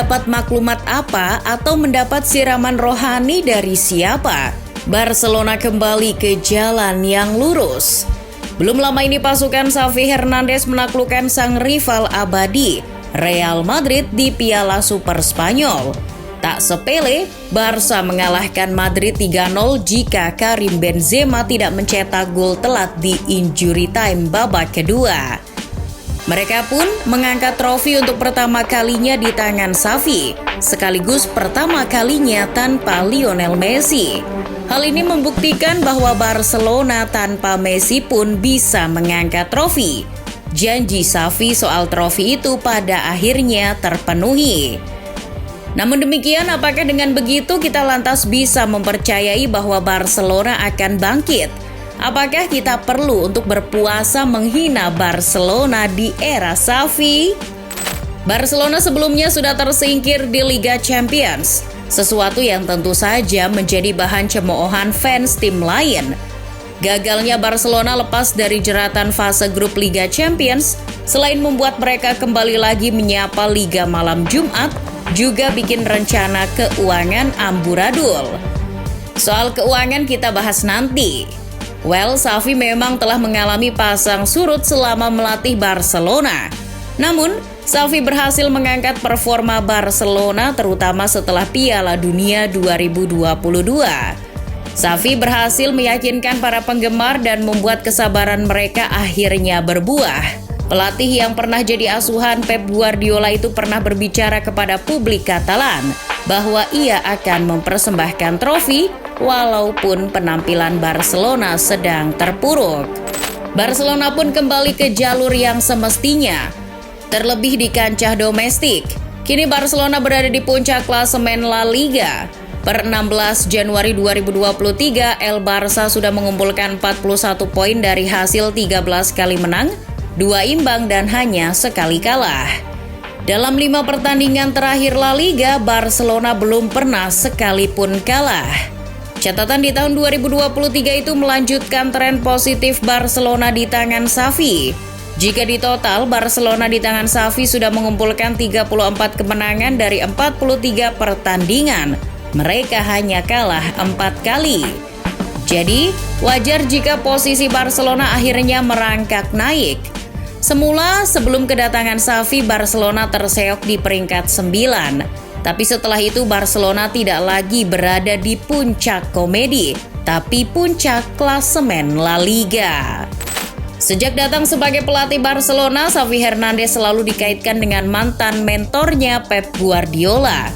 mendapat maklumat apa atau mendapat siraman rohani dari siapa? Barcelona kembali ke jalan yang lurus. Belum lama ini pasukan Xavi Hernandez menaklukkan sang rival abadi, Real Madrid di Piala Super Spanyol. Tak sepele, Barca mengalahkan Madrid 3-0 jika Karim Benzema tidak mencetak gol telat di injury time babak kedua. Mereka pun mengangkat trofi untuk pertama kalinya di tangan Xavi, sekaligus pertama kalinya tanpa Lionel Messi. Hal ini membuktikan bahwa Barcelona tanpa Messi pun bisa mengangkat trofi. Janji Xavi soal trofi itu pada akhirnya terpenuhi. Namun demikian, apakah dengan begitu kita lantas bisa mempercayai bahwa Barcelona akan bangkit? Apakah kita perlu untuk berpuasa menghina Barcelona di era Xavi? Barcelona sebelumnya sudah tersingkir di Liga Champions, sesuatu yang tentu saja menjadi bahan cemoohan fans tim lain. Gagalnya Barcelona lepas dari jeratan fase grup Liga Champions, selain membuat mereka kembali lagi menyapa Liga Malam Jumat, juga bikin rencana keuangan amburadul. Soal keuangan kita bahas nanti. Xavi memang telah mengalami pasang surut selama melatih Barcelona. Namun, Xavi berhasil mengangkat performa Barcelona terutama setelah Piala Dunia 2022. Xavi berhasil meyakinkan para penggemar dan membuat kesabaran mereka akhirnya berbuah. Pelatih yang pernah jadi asuhan Pep Guardiola itu pernah berbicara kepada publik Katalan bahwa ia akan mempersembahkan trofi walaupun penampilan Barcelona sedang terpuruk. Barcelona pun kembali ke jalur yang semestinya, terlebih di kancah domestik. Kini Barcelona berada di puncak klasemen La Liga. Per 16 Januari 2023, El Barça sudah mengumpulkan 41 poin dari hasil 13 kali menang, 2 imbang dan hanya sekali kalah. Dalam 5 pertandingan terakhir La Liga, Barcelona belum pernah sekalipun kalah. Catatan di tahun 2023 itu melanjutkan tren positif Barcelona di tangan Xavi. Jika di total, Barcelona di tangan Xavi sudah mengumpulkan 34 kemenangan dari 43 pertandingan. Mereka hanya kalah 4 kali. Jadi, wajar jika posisi Barcelona akhirnya merangkak naik. Semula, sebelum kedatangan Xavi, Barcelona terseok di peringkat 9. Tapi setelah itu Barcelona tidak lagi berada di puncak komedi, tapi puncak klasemen La Liga. Sejak datang sebagai pelatih Barcelona, Xavi Hernandez selalu dikaitkan dengan mantan mentornya Pep Guardiola,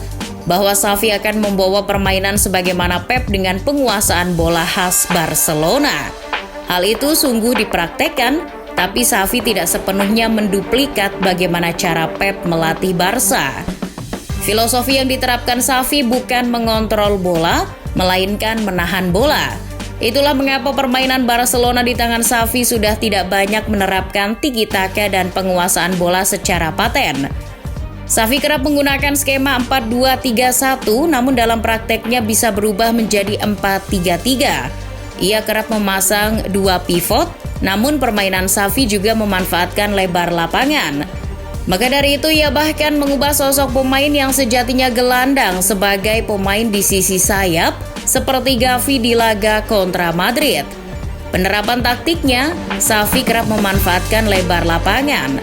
bahwa Xavi akan membawa permainan sebagaimana Pep dengan penguasaan bola khas Barcelona. Hal itu sungguh dipraktekkan, tapi Xavi tidak sepenuhnya menduplikat bagaimana cara Pep melatih Barca. Filosofi yang diterapkan Xavi bukan mengontrol bola, melainkan menahan bola. Itulah mengapa permainan Barcelona di tangan Xavi sudah tidak banyak menerapkan tiki-taka dan penguasaan bola secara paten. Xavi kerap menggunakan skema 4-2-3-1, namun dalam prakteknya bisa berubah menjadi 4-3-3. Ia kerap memasang 2 pivot, namun permainan Xavi juga memanfaatkan lebar lapangan. Maka dari itu ia bahkan mengubah sosok pemain yang sejatinya gelandang sebagai pemain di sisi sayap seperti Gavi di laga kontra Madrid. Penerapan taktiknya, Xavi kerap memanfaatkan lebar lapangan.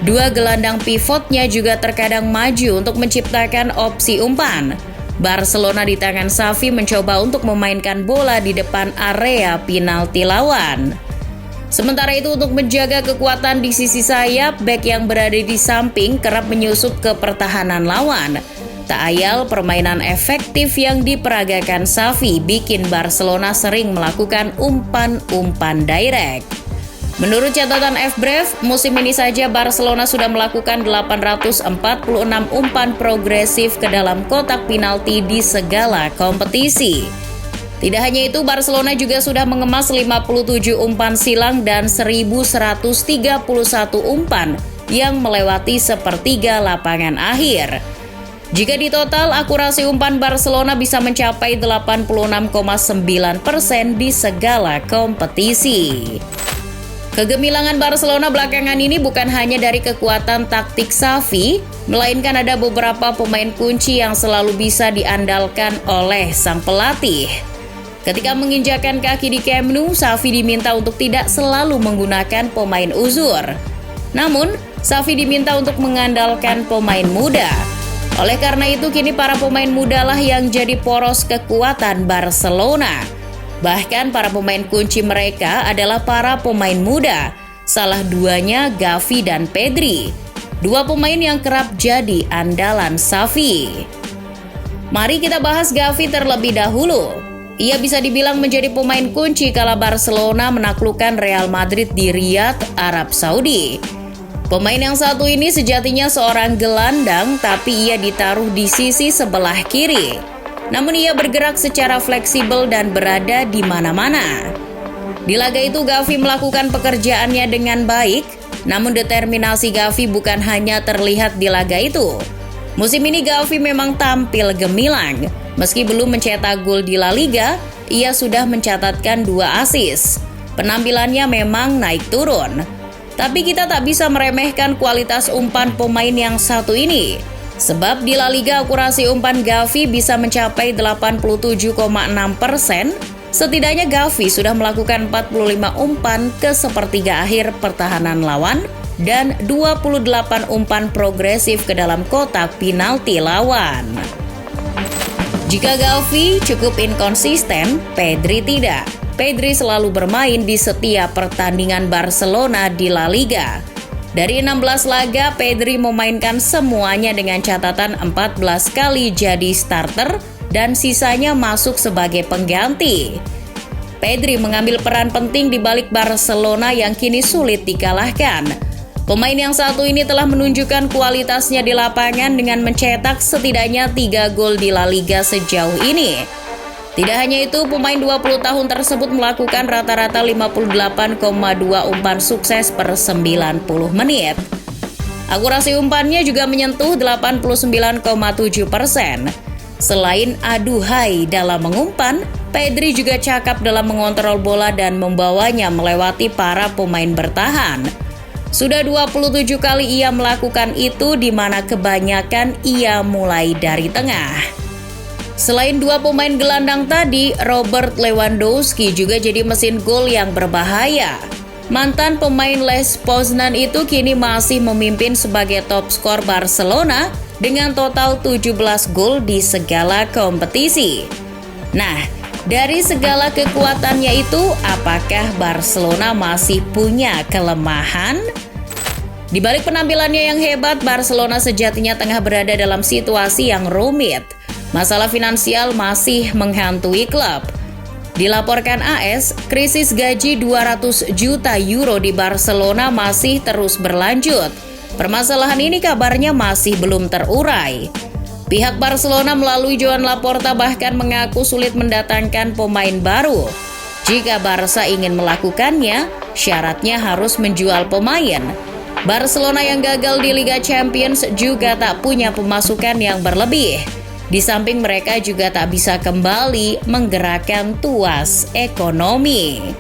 2 gelandang pivotnya juga terkadang maju untuk menciptakan opsi umpan. Barcelona di tangan Xavi mencoba untuk memainkan bola di depan area penalti lawan. Sementara itu untuk menjaga kekuatan di sisi sayap, bek yang berada di samping kerap menyusup ke pertahanan lawan. Tak ayal permainan efektif yang diperagakan Xavi bikin Barcelona sering melakukan umpan-umpan direct. Menurut catatan FBref, musim ini saja Barcelona sudah melakukan 846 umpan progresif ke dalam kotak penalti di segala kompetisi. Tidak hanya itu, Barcelona juga sudah mengemas 57 umpan silang dan 1.131 umpan yang melewati sepertiga lapangan akhir. Jika ditotal, akurasi umpan Barcelona bisa mencapai 86,9% di segala kompetisi. Kegemilangan Barcelona belakangan ini bukan hanya dari kekuatan taktik Xavi, melainkan ada beberapa pemain kunci yang selalu bisa diandalkan oleh sang pelatih. Ketika menginjakan kaki di Camp Nou, Xavi diminta untuk tidak selalu menggunakan pemain uzur. Namun, Xavi diminta untuk mengandalkan pemain muda. Oleh karena itu, kini para pemain muda lah yang jadi poros kekuatan Barcelona. Bahkan para pemain kunci mereka adalah para pemain muda, salah duanya Gavi dan Pedri. Dua pemain yang kerap jadi andalan Xavi. Mari kita bahas Gavi terlebih dahulu. Ia bisa dibilang menjadi pemain kunci kala Barcelona menaklukkan Real Madrid di Riyadh, Arab Saudi. Pemain yang satu ini sejatinya seorang gelandang, tapi ia ditaruh di sisi sebelah kiri. Namun ia bergerak secara fleksibel dan berada di mana-mana. Di laga itu Gavi melakukan pekerjaannya dengan baik, namun determinasi Gavi bukan hanya terlihat di laga itu. Musim ini Gavi memang tampil gemilang. Meski belum mencetak gol di La Liga, ia sudah mencatatkan 2 assist. Penampilannya memang naik turun. Tapi kita tak bisa meremehkan kualitas umpan pemain yang satu ini. Sebab di La Liga akurasi umpan Gavi bisa mencapai 87,6%. Setidaknya Gavi sudah melakukan 45 umpan ke sepertiga akhir pertahanan lawan dan 28 umpan progresif ke dalam kotak penalti lawan. Jika Gavi cukup inkonsisten, Pedri tidak. Pedri selalu bermain di setiap pertandingan Barcelona di La Liga. Dari 16 laga, Pedri memainkan semuanya dengan catatan 14 kali jadi starter dan sisanya masuk sebagai pengganti. Pedri mengambil peran penting di balik Barcelona yang kini sulit dikalahkan. Pemain yang satu ini telah menunjukkan kualitasnya di lapangan dengan mencetak setidaknya 3 gol di La Liga sejauh ini. Tidak hanya itu, pemain 20 tahun tersebut melakukan rata-rata 58,2 umpan sukses per 90 menit. Akurasi umpannya juga menyentuh 89,7%. Selain aduhai dalam mengumpan, Pedri juga cakap dalam mengontrol bola dan membawanya melewati para pemain bertahan. Sudah 27 kali ia melakukan itu, di mana kebanyakan ia mulai dari tengah. Selain dua pemain gelandang tadi, Robert Lewandowski juga jadi mesin gol yang berbahaya. Mantan pemain Les Poznan itu kini masih memimpin sebagai top skor Barcelona dengan total 17 gol di segala kompetisi. Nah, dari segala kekuatannya itu, apakah Barcelona masih punya kelemahan? Di balik penampilannya yang hebat, Barcelona sejatinya tengah berada dalam situasi yang rumit. Masalah finansial masih menghantui klub. Dilaporkan AS, krisis gaji 200 juta euro di Barcelona masih terus berlanjut. Permasalahan ini kabarnya masih belum terurai. Pihak Barcelona melalui Joan Laporta bahkan mengaku sulit mendatangkan pemain baru. Jika Barca ingin melakukannya, syaratnya harus menjual pemain. Barcelona yang gagal di Liga Champions juga tak punya pemasukan yang berlebih. Di samping mereka juga tak bisa kembali menggerakkan tuas ekonomi.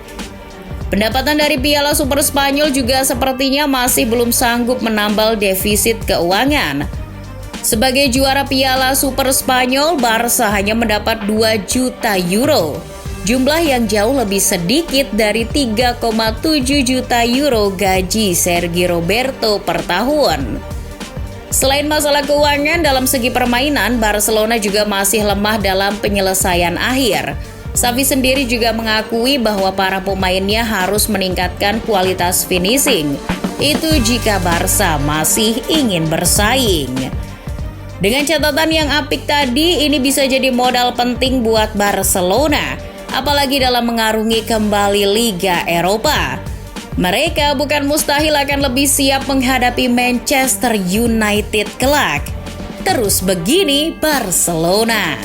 Pendapatan dari Piala Super Spanyol juga sepertinya masih belum sanggup menambal defisit keuangan. Sebagai juara Piala Super Spanyol, Barca hanya mendapat 2 juta euro. Jumlah yang jauh lebih sedikit dari 3,7 juta euro gaji Sergi Roberto per tahun. Selain masalah keuangan, dalam segi permainan, Barcelona juga masih lemah dalam penyelesaian akhir. Xavi sendiri juga mengakui bahwa para pemainnya harus meningkatkan kualitas finishing. Itu jika Barca masih ingin bersaing. Dengan catatan yang apik tadi, ini bisa jadi modal penting buat Barcelona, apalagi dalam mengarungi kembali Liga Eropa. Mereka bukan mustahil akan lebih siap menghadapi Manchester United kelak. Terus begini Barcelona.